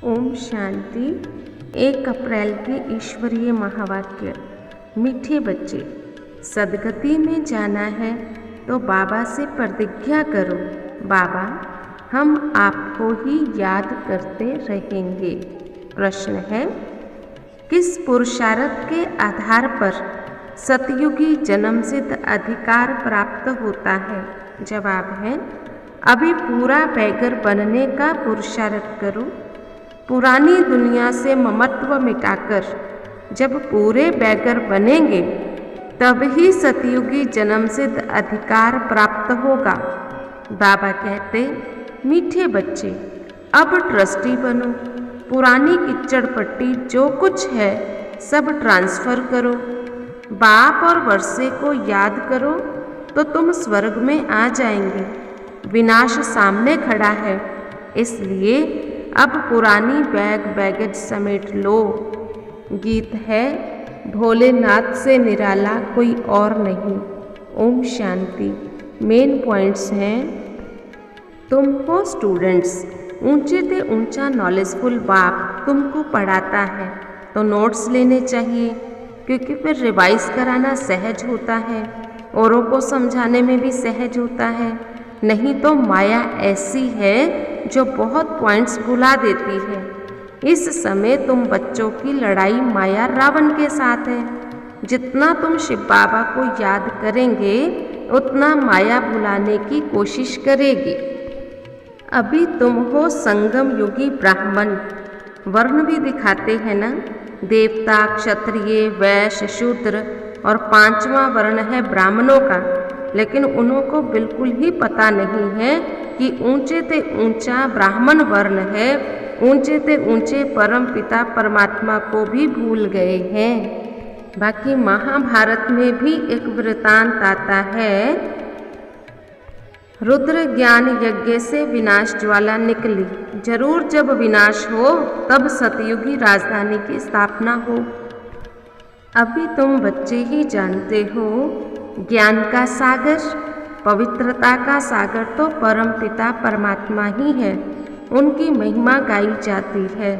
ओम शांति। 1 अप्रैल के ईश्वरीय महावाक्य। मीठे बच्चे, सदगति में जाना है तो बाबा से प्रतिज्ञा करो। बाबा, हम आपको ही याद करते रहेंगे। प्रश्न है, किस पुरुषार्थ के आधार पर सतयुगी जन्मसिद्ध अधिकार प्राप्त होता है? जवाब है, अभी पूरा बैगर बनने का पुरुषार्थ करो। पुरानी दुनिया से ममत्व मिटाकर जब पूरे बैगर बनेंगे तब ही सतयुगी जन्मसिद्ध अधिकार प्राप्त होगा। बाबा कहते, मीठे बच्चे, अब ट्रस्टी बनो। पुरानी किच्चड़ पट्टी जो कुछ है सब ट्रांसफ़र करो। बाप और वर्षे को याद करो तो तुम स्वर्ग में आ जाएंगे। विनाश सामने खड़ा है, इसलिए अब पुरानी बैगेज समेट लो। गीत है, भोलेनाथ से निराला कोई और नहीं। ओम शांति। मेन पॉइंट्स हैं, तुम हो स्टूडेंट्स, ऊंचे से ऊंचा नॉलेजफुल बाप तुमको पढ़ाता है तो नोट्स लेने चाहिए, क्योंकि फिर रिवाइज कराना सहज होता है, औरों को समझाने में भी सहज होता है। नहीं तो माया ऐसी है जो बहुत पॉइंट्स भुला देती है। इस समय तुम बच्चों की लड़ाई माया रावण के साथ है। जितना तुम शिव बाबा को याद करेंगे उतना माया भुलाने की कोशिश करेगी। अभी तुम हो संगम युगी ब्राह्मण। वर्ण भी दिखाते हैं ना, देवता, क्षत्रिय, वैश्य, शूद्र और 5वां वर्ण है ब्राह्मणों का। लेकिन उनको बिल्कुल ही पता नहीं है कि ऊंचे से ऊंचा ब्राह्मण वर्ण है, ऊंचे से ऊंचे परम पिता परमात्मा को भी भूल गए हैं। बाकी महाभारत में भी एक वृतांत आता है, रुद्र ज्ञान यज्ञ से विनाश ज्वाला निकली। जरूर जब विनाश हो तब सतयुगी राजधानी की स्थापना हो। अभी तुम बच्चे ही जानते हो, ज्ञान का सागर, पवित्रता का सागर तो परम पिता परमात्मा ही है। उनकी महिमा गाई जाती है,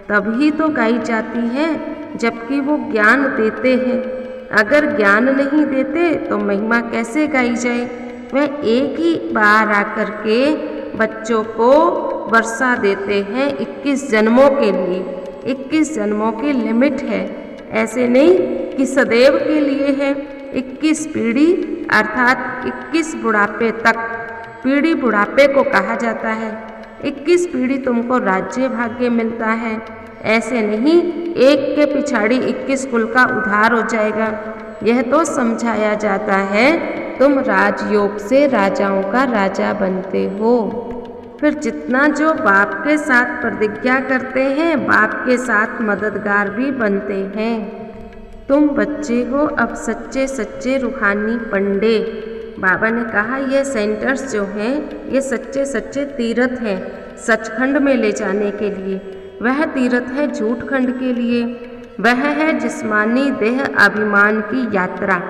तभी तो गाई जाती है जबकि वो ज्ञान देते हैं। अगर ज्ञान नहीं देते तो महिमा कैसे गाई जाए? वह एक ही बार आकर के बच्चों को वर्षा देते हैं 21 जन्मों के लिए। 21 जन्मों की लिमिट है, ऐसे नहीं कि सदैव के लिए है। 21 पीढ़ी अर्थात 21 बुढ़ापे तक, पीढ़ी बुढ़ापे को कहा जाता है। 21 पीढ़ी तुमको राज्य भाग्य मिलता है। ऐसे नहीं एक के पिछाड़ी 21 कुल का उद्धार हो जाएगा। यह तो समझाया जाता है तुम राजयोग से राजाओं का राजा बनते हो। फिर जितना जो बाप के साथ प्रतिज्ञा करते हैं, बाप के साथ मददगार भी बनते हैं। तुम बच्चे हो अब सच्चे सच्चे रूहानी पंडे। बाबा ने कहा ये सेंटर्स जो हैं ये सच्चे सच्चे तीर्थ हैं सचखंड में ले जाने के लिए। वह तीर्थ है झूठखंड के लिए। वह है जिस्मानी देह अभिमान की यात्रा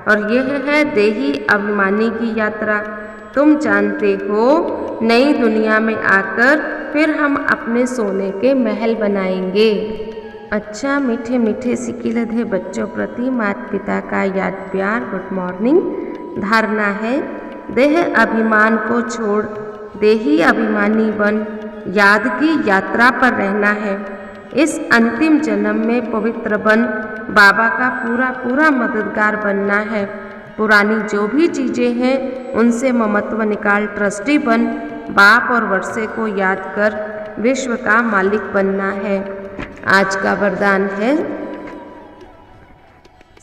और यह है देही अभिमानी की यात्रा। तुम जानते हो नई दुनिया में आकर फिर हम अपने सोने के महल बनाएंगे। अच्छा मीठे मीठे सिकिलधे बच्चों प्रति माता पिता का याद प्यार। Good morning. धारणा है, देह अभिमान को छोड़ देही अभिमानी बन याद की यात्रा पर रहना है। इस अंतिम जन्म में पवित्र बन बाबा का पूरा पूरा मददगार बनना है। पुरानी जो भी चीज़ें हैं उनसे ममत्व निकाल ट्रस्टी बन बाप और वर्षे को याद कर विश्व का मालिक बनना है। आज का वरदान है,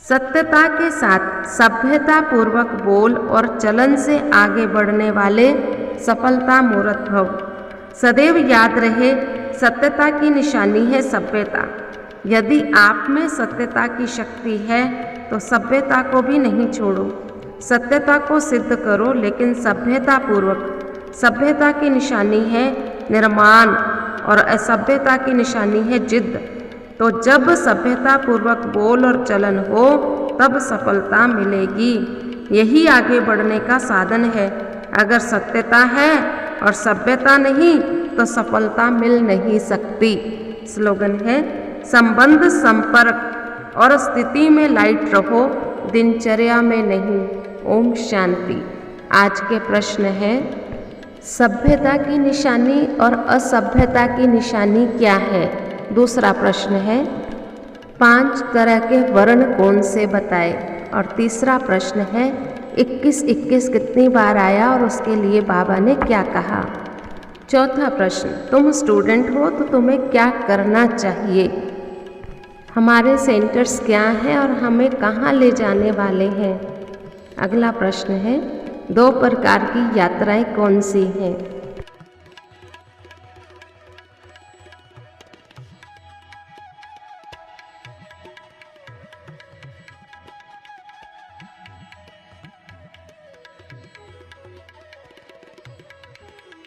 सत्यता के साथ सभ्यता पूर्वक बोल और चलन से आगे बढ़ने वाले सफलता मूर्त भव। सदैव याद रहे, सत्यता की निशानी है सभ्यता। यदि आप में सत्यता की शक्ति है तो सभ्यता को भी नहीं छोड़ो। सत्यता को सिद्ध करो लेकिन सभ्यता पूर्वक। सभ्यता की निशानी है निर्माण और असभ्यता की निशानी है जिद्द। तो जब सभ्यता पूर्वक बोल और चलन हो तब सफलता मिलेगी। यही आगे बढ़ने का साधन है। अगर सत्यता है और सभ्यता नहीं तो सफलता मिल नहीं सकती। स्लोगन है संबंध संपर्क और स्थिति में लाइट रहो, दिनचर्या में नहीं। ओम शांति। आज के प्रश्न है सभ्यता की निशानी और असभ्यता की निशानी क्या है। दूसरा प्रश्न है 5 तरह के वर्ण कौन से बताए। और तीसरा प्रश्न है 21-21 कितनी बार आया और उसके लिए बाबा ने क्या कहा। चौथा प्रश्न तुम स्टूडेंट हो तो तुम्हें क्या करना चाहिए। हमारे सेंटर्स क्या हैं और हमें कहाँ ले जाने वाले हैं। अगला प्रश्न है 2 प्रकार की यात्राएं कौन सी हैं।